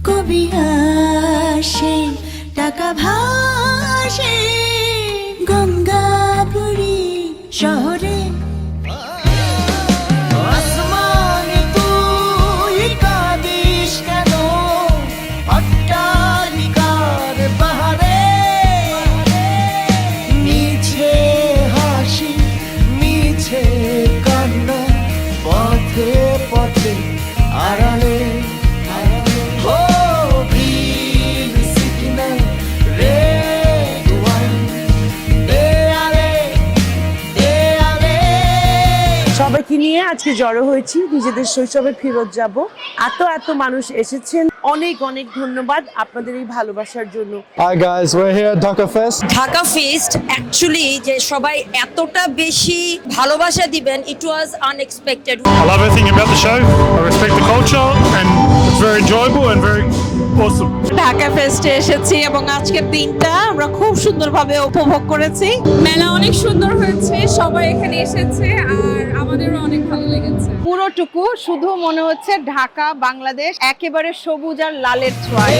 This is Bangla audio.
কবি আসে টাকা ভাসে গঙ্গাপুরী শহরে আসমানে তুই কাঁদিস কেন অট্টালিকার পাহাড়ে মিছে হাসি মিছে কান্না পথে পথে আড়ালে ও গ্রিন সিগন্যাল রেড ওয়াইন দেয়ালে দেয়ালে সবাইকে নিয়ে আজকে জড়ো হয়েছি, নিজেদের শৈশবে ফেরত যাব। এত মানুষ এসেছেন, অনেক অনেক ধন্যবাদ আপনাদের এই ভালোবাসার জন্য। Hi guys, we're here at Dhaka Fest. Dhaka fest actually যে সবাই এতটা বেশি ভালোবাসা দিবেন, it was unexpected. I love everything about the show. I respect the culture and it's very enjoyable and very awesome. Dhaka ফেস্টে এসেছি এবং আজকের দিনটা আমরা খুব সুন্দরভাবে উপভোগ করেছি। মেলা অনেক সুন্দর হয়েছে, সবাই এখানে এসেছে আর আমাদেরও অনেক ভালো লেগেছে। পুরোটুকু শুধু মনে হচ্ছে ঢাকা বাংলাদেশ একেবারে সবুজ আর লালের ছোঁয়ায়।